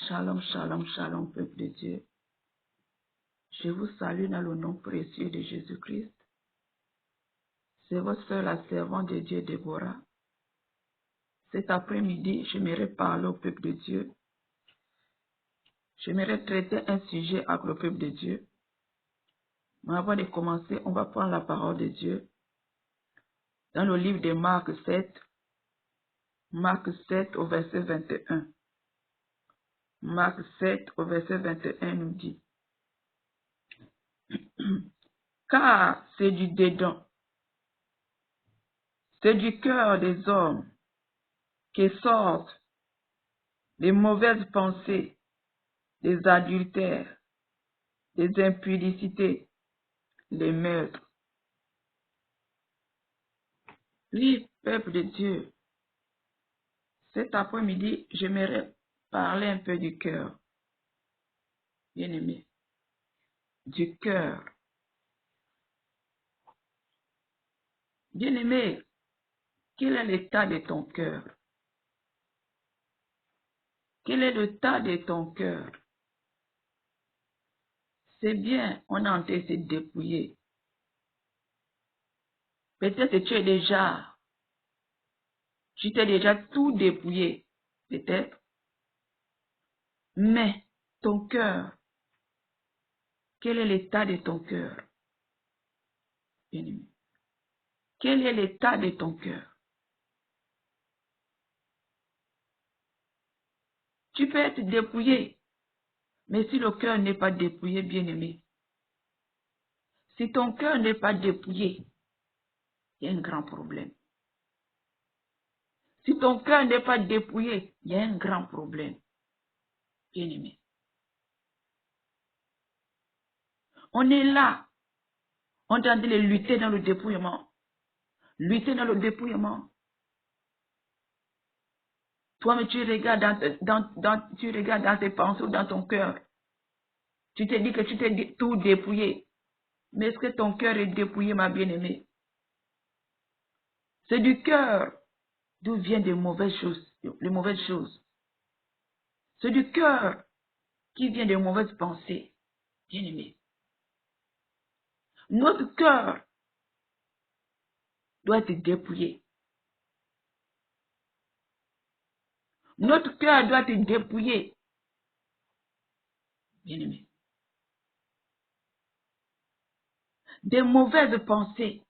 Shalom, shalom, shalom, peuple de Dieu. Je vous salue dans le nom précieux de Jésus-Christ. C'est votre sœur, la servante de Dieu, Déborah. Cet après-midi, j'aimerais parler au peuple de Dieu. J'aimerais traiter un sujet avec le peuple de Dieu. Mais avant de commencer, on va prendre la parole de Dieu dans le livre de Marc 7 au verset 21. Marc 7 au verset 21 nous dit: Car c'est du dedans, c'est du cœur des hommes que sortent les mauvaises pensées, les adultères, les impudicités, les meurtres. Oui, peuple de Dieu, cet après-midi, j'aimerais parler un peu du cœur. Bien-aimé, du cœur. Bien-aimé, quel est l'état de ton cœur? Quel est l'état de ton cœur? C'est bien, on est en train de se dépouiller. Peut-être que tu t'es déjà tout dépouillé, peut-être. Mais ton cœur, quel est l'état de ton cœur? Bien-aimé, quel est l'état de ton cœur? Tu peux être dépouillé, mais si le cœur n'est pas dépouillé, bien-aimé, si ton cœur n'est pas dépouillé, il y a un grand problème. Si ton cœur n'est pas dépouillé, il y a un grand problème, bien-aimé. On est là, on est en train de lutter dans le dépouillement. Lutter dans le dépouillement. Toi, mais tu regardes tu regardes dans tes pensées ou dans ton cœur. Tu te dis que tu t'es tout dépouillé. Mais est-ce que ton cœur est dépouillé, ma bien-aimée? C'est du cœur d'où viennent les mauvaises choses. C'est du cœur qui vient des mauvaises pensées, bien-aimé. Notre cœur doit être dépouillé. Notre cœur doit être dépouillé, bien-aimé. Des mauvaises pensées,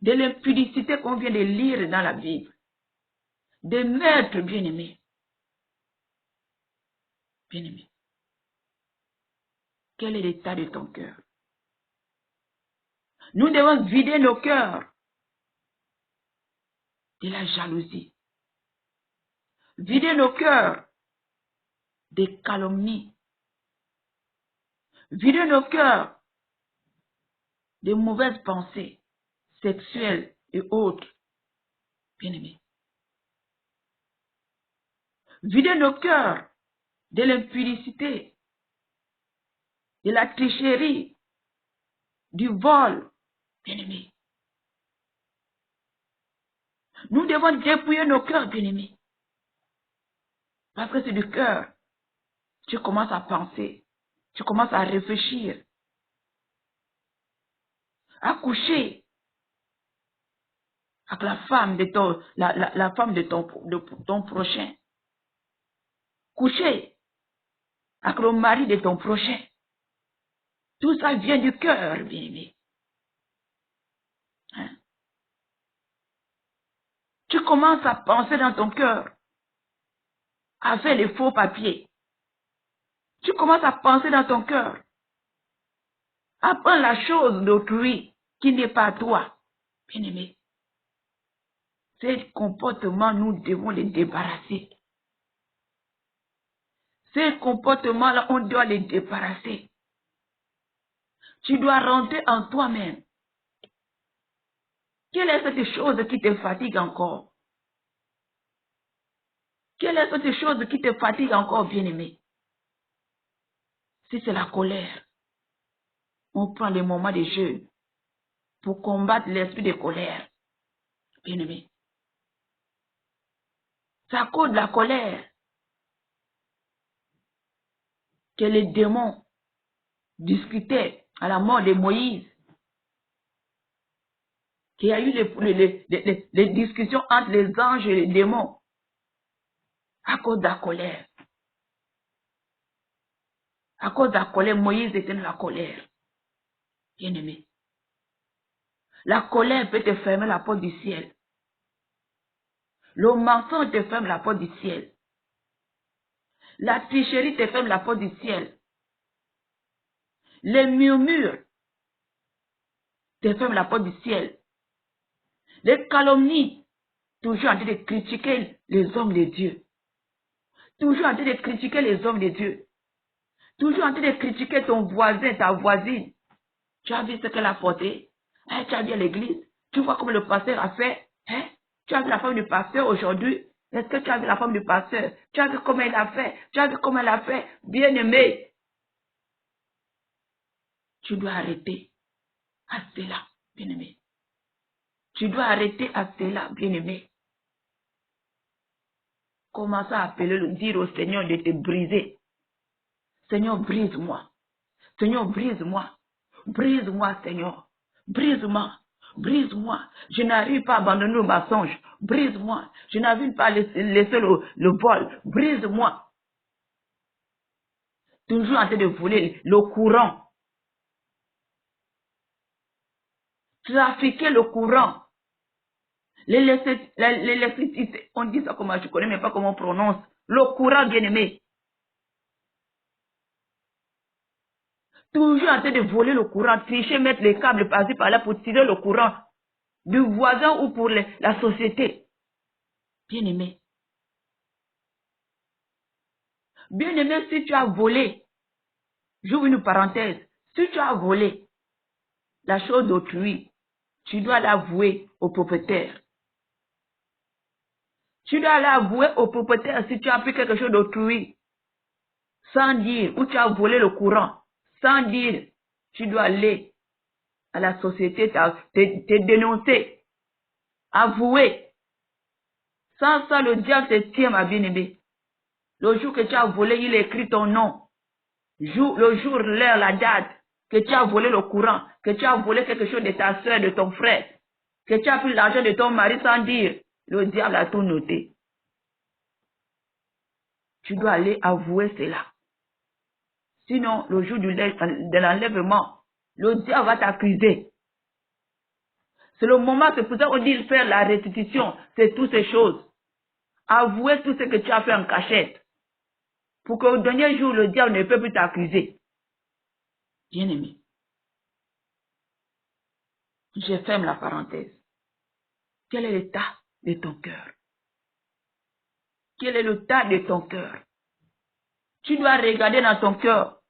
de l'impudicité qu'on vient de lire dans la Bible, des meurtres, bien-aimé. Bien-aimé, quel est l'état de ton cœur? Nous devons vider nos cœurs de la jalousie, vider nos cœurs des calomnies, vider nos cœurs des mauvaises pensées sexuelles et autres, bien-aimés. Vider nos cœurs de l'impudicité, de la tricherie, du vol, bien-aimés. Nous devons dépouiller nos cœurs, bien-aimés. Parce que c'est du cœur. Tu commences à penser, tu commences à réfléchir, à coucher avec la femme de ton prochain. Coucher avec le mari de ton prochain. Tout ça vient du cœur, bien-aimé. Hein? Tu commences à penser dans ton cœur, à faire les faux papiers. Tu commences à penser dans ton cœur, à prendre la chose d'autrui qui n'est pas à toi, bien-aimé. Ces comportements, nous devons les débarrasser. Ces comportements-là, on doit les débarrasser. Tu dois rentrer en toi-même. Quelle est cette chose qui te fatigue encore? Quelle est cette chose qui te fatigue encore, bien-aimé? Si c'est la colère, on prend les moments de jeûne pour combattre l'esprit de colère, bien-aimé. C'est à cause de la colère que les démons discutaient à la mort de Moïse, qu'il y a eu les discussions entre les anges et les démons à cause de la colère. À cause de la colère, Moïse était dans la colère. Bien-aimé, la colère peut te fermer la porte du ciel. Le mensonge te ferme la porte du ciel. La tricherie te ferme la porte du ciel. Les murmures te ferment la porte du ciel. Les calomnies, toujours en train de critiquer les hommes de Dieu. Toujours en train de critiquer les hommes de Dieu. Toujours en train de critiquer ton voisin, ta voisine. Tu as vu ce qu'elle a porté? Hein, tu as vu à l'église? Tu vois comment le pasteur a fait? Hein? Tu as vu la femme du pasteur aujourd'hui? Est-ce que tu as vu la femme du pasteur? Tu as vu comment elle a fait? Tu as vu comment elle a fait? Bien-aimé, tu dois arrêter à cela, bien-aimé. Tu dois arrêter à cela, bien-aimé. Commence à appeler, dire au Seigneur de te briser. Seigneur, brise-moi. Seigneur, brise-moi. Brise-moi, Seigneur. Brise-moi. Brise-moi. Je n'arrive pas à abandonner le mensonge. Brise-moi. Je n'arrive pas à laisser le vol. Brise-moi. Toujours en train de voler le courant. Trafiquer le courant. L'électricité. On dit ça comment je connais, mais pas comment on prononce. Le courant, bien-aimé. Toujours en train de voler le courant, tricher, mettre les câbles par-ci par-là pour tirer le courant du voisin ou pour la société. Bien-aimé. Bien-aimé, si tu as volé, j'ouvre une parenthèse, si tu as volé la chose d'autrui, tu dois l'avouer au propriétaire. Tu dois l'avouer au propriétaire si tu as pris quelque chose d'autrui, sans dire, ou tu as volé le courant, sans dire, tu dois aller à la société, te dénoncer, avouer. Sans ça, le diable te tient, ma bien-aimée. Le jour que tu as volé, il écrit ton nom. Le jour, l'heure, la date, que tu as volé le courant, que tu as volé quelque chose de ta soeur, de ton frère, que tu as pris l'argent de ton mari sans dire, le diable a tout noté. Tu dois aller avouer cela. Sinon, le jour de l'enlèvement, le diable va t'accuser. C'est le moment, c'est pour ça qu'on dit faire la restitution, c'est toutes ces choses. Avouer tout ce que tu as fait en cachette. Pour qu'au dernier jour, le diable ne peut plus t'accuser. Bien-aimé, je ferme la parenthèse. Quel est l'état de ton cœur? Quel est l'état de ton cœur? Tu dois regarder dans ton cœur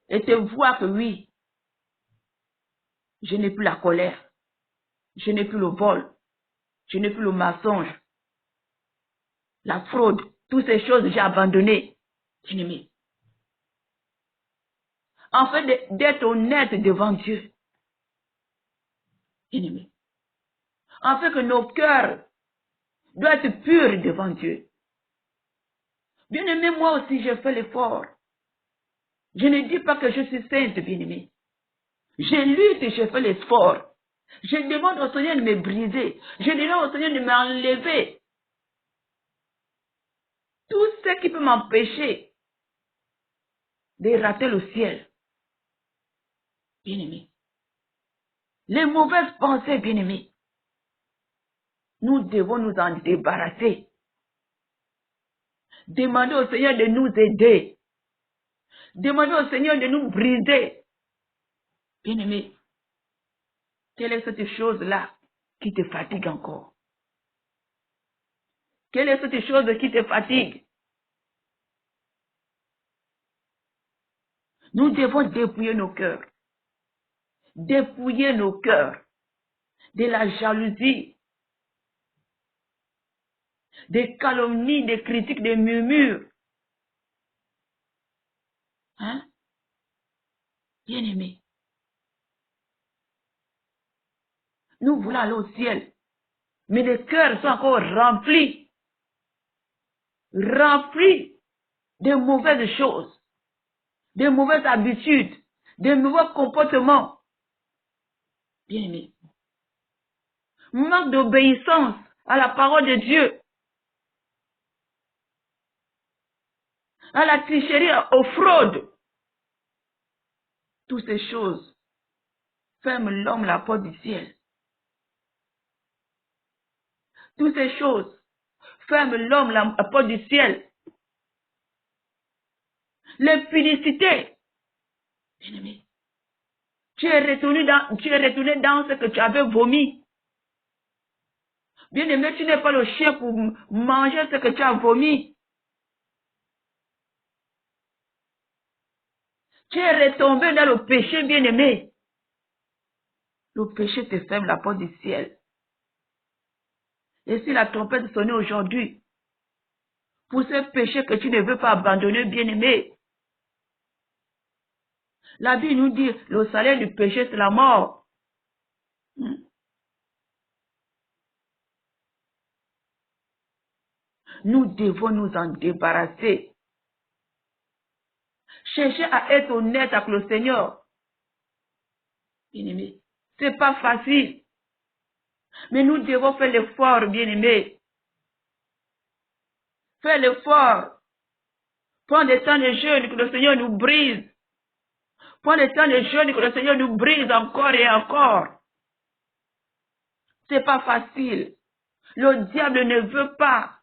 et te voir que oui, je n'ai plus la colère, je n'ai plus le vol, je n'ai plus le mensonge, la fraude, toutes ces choses j'ai abandonné. Bien-aimé. En fait, d'être honnête devant Dieu. Bien-aimé. En fait, que nos cœurs doivent être purs devant Dieu. Bien-aimé, moi aussi, je fais l'effort. Je ne dis pas que je suis sainte, bien-aimé. Je lutte et je fais l'effort. Je demande au Seigneur de me briser. Je demande au Seigneur de m'enlever tout ce qui peut m'empêcher de rater le ciel. Bien-aimé. Les mauvaises pensées, bien-aimé. Nous devons nous en débarrasser. Demandez au Seigneur de nous aider. Demandez au Seigneur de nous briser. Bien-aimé, quelle est cette chose-là qui te fatigue encore? Quelle est cette chose qui te fatigue? Nous devons dépouiller nos cœurs. Dépouiller nos cœurs de la jalousie, des calomnies, des critiques, des murmures. Hein? Bien-aimés, nous voulons aller au ciel, mais les cœurs sont encore remplis de mauvaises choses. de mauvaises habitudes, de mauvais comportements. Bien-aimé. Manque d'obéissance à la parole de Dieu, à la tricherie, aux fraudes. Toutes ces choses ferment l'homme la porte du ciel. Toutes ces choses ferment l'homme la porte du ciel. L'impudicité. Bien-aimé, tu es retourné dans ce que tu avais vomi. Bien-aimé, tu n'es pas le chien pour manger ce que tu as vomi. Tu es retombé dans le péché, bien-aimé. Le péché te ferme la porte du ciel. Et si la trompette sonnait aujourd'hui, pour ce péché que tu ne veux pas abandonner, bien-aimé, la Bible nous dit, le salaire du péché, c'est la mort. Nous devons nous en débarrasser. Chercher à être honnête avec le Seigneur. Bien-aimé, c'est pas facile. Mais nous devons faire l'effort, bien-aimé. Faire l'effort. Prendre des temps de jeûne que le Seigneur nous brise. Prendre des temps de jeûne que le Seigneur nous brise encore et encore. C'est pas facile. Le diable ne veut pas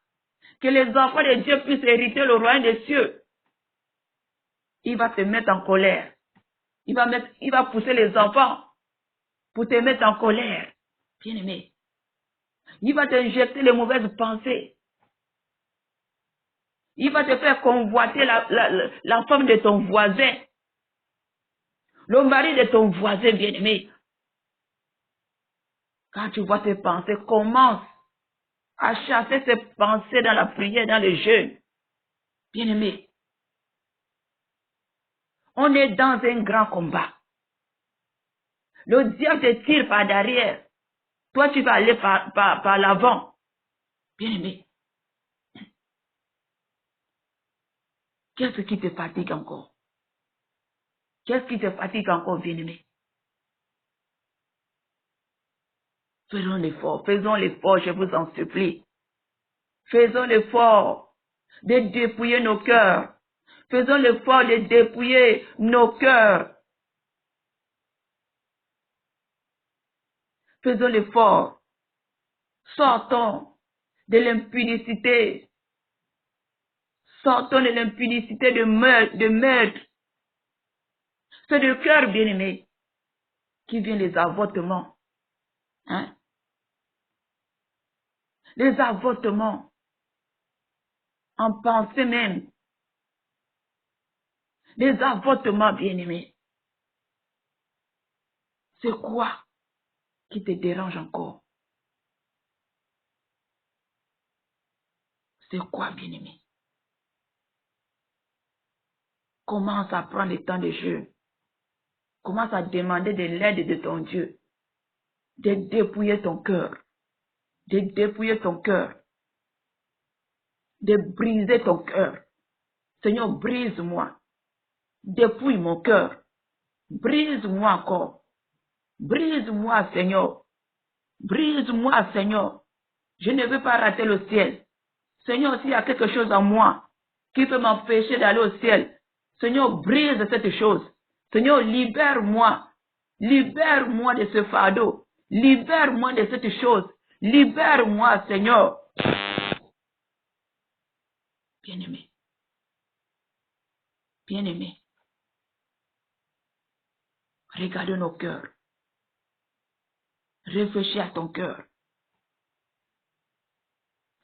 que les enfants de Dieu puissent hériter le royaume des cieux. Il va te mettre en colère. Il va pousser les enfants pour te mettre en colère. Bien-aimé. Il va t'injecter les mauvaises pensées. Il va te faire convoiter la femme de ton voisin. Le mari de ton voisin, bien-aimé. Quand tu vois tes pensées, commence à chasser ces pensées dans la prière, dans le jeûne. Bien-aimé, on est dans un grand combat. Le diable te tire par derrière. Toi, tu vas aller par l'avant. Bien-aimé, qu'est-ce qui te fatigue encore? Qu'est-ce qui te fatigue encore, bien-aimé? Faisons l'effort, je vous en supplie. Faisons l'effort de dépouiller nos cœurs. Faisons l'effort de dépouiller nos cœurs. Faisons l'effort. Sortons de l'impudicité. Sortons de l'impudicité de meurtre. C'est le cœur, bien-aimé, qui vient les avortements. Hein? Les avortements. En pensée même. Les avortements, bien-aimés. C'est quoi qui te dérange encore? C'est quoi, bien-aimé? Commence à prendre le temps de jeu. Commence à demander de l'aide de ton Dieu. De dépouiller ton cœur. De dépouiller ton cœur. De briser ton cœur. Seigneur, brise-moi. Dépouille mon cœur. Brise-moi encore. Brise-moi, Seigneur. Brise-moi, Seigneur. Je ne veux pas rater le ciel. Seigneur, s'il y a quelque chose en moi qui peut m'empêcher d'aller au ciel, Seigneur, brise cette chose. Seigneur, libère-moi. Libère-moi de ce fardeau. Libère-moi de cette chose. Libère-moi, Seigneur. Bien-aimé. Bien-aimé. Regarde nos cœurs. Réfléchis à ton cœur.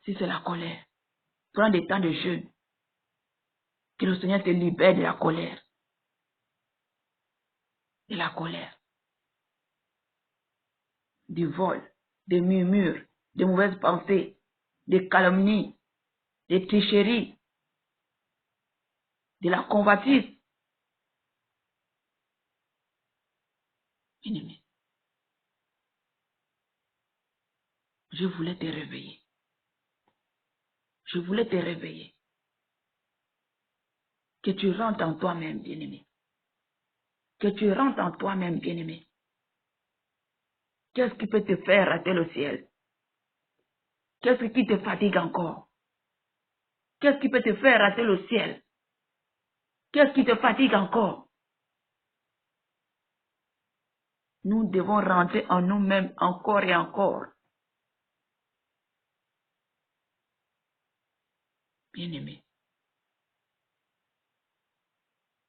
Si c'est la colère, prends des temps de jeûne. Que le Seigneur te libère de la colère. De la colère. Du vol, des murmures, des mauvaises pensées, des calomnies, des tricheries, de la convoitise. Bien-aimé, je voulais te réveiller. Je voulais te réveiller. Que tu rentres en toi-même, bien-aimé. Que tu rentres en toi-même, bien-aimé. Qu'est-ce qui peut te faire rater le ciel? Qu'est-ce qui te fatigue encore? Qu'est-ce qui peut te faire rater le ciel? Qu'est-ce qui te fatigue encore? Nous devons rentrer en nous-mêmes encore et encore. Bien-aimé,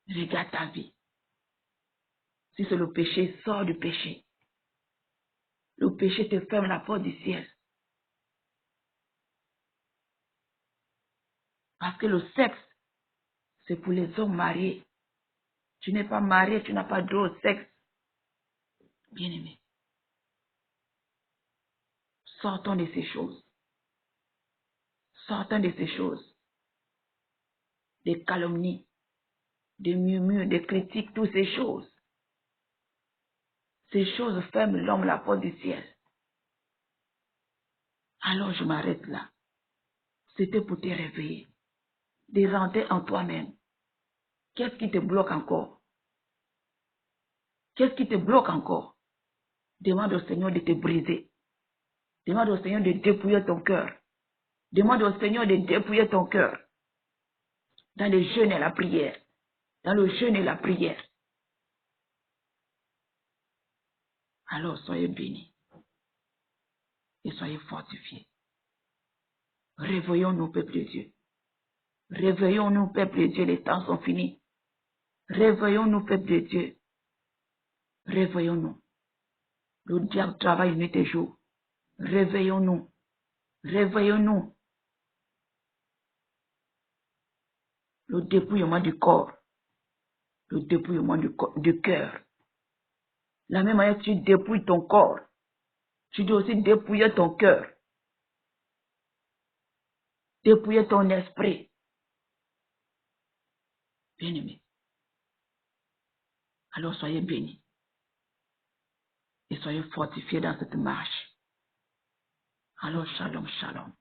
regarde ta vie. Si c'est le péché, sors du péché. Le péché te ferme la porte du ciel. Parce que le sexe, c'est pour les hommes mariés. Tu n'es pas marié, tu n'as pas droit au sexe. Bien-aimé, sortons de ces choses. Sortons de ces choses. Des calomnies, des murmures, des critiques, toutes ces choses. Ces choses ferment l'homme la porte du ciel. Alors je m'arrête là. C'était pour te réveiller, de rentrer en toi-même. Qu'est-ce qui te bloque encore? Qu'est-ce qui te bloque encore? Demande au Seigneur de te briser. Demande au Seigneur de dépouiller ton cœur. Demande au Seigneur de dépouiller ton cœur. Dans le jeûne et la prière. Dans le jeûne et la prière. Alors soyez bénis. Et soyez fortifiés. Réveillons-nous, peuple de Dieu. Réveillons-nous, peuple de Dieu. Les temps sont finis. Réveillons-nous, peuple de Dieu. Réveillons-nous. Le diable travaille nuit et jour. Réveillons-nous. Réveillons-nous. Le dépouillement du corps. Le dépouillement du cœur. La même manière que tu dépouilles ton corps, tu dois aussi dépouiller ton cœur. Dépouiller ton esprit. Bien-aimé. Alors soyez bénis. Et soyez fortifiés dans cette marche. Alors shalom, shalom.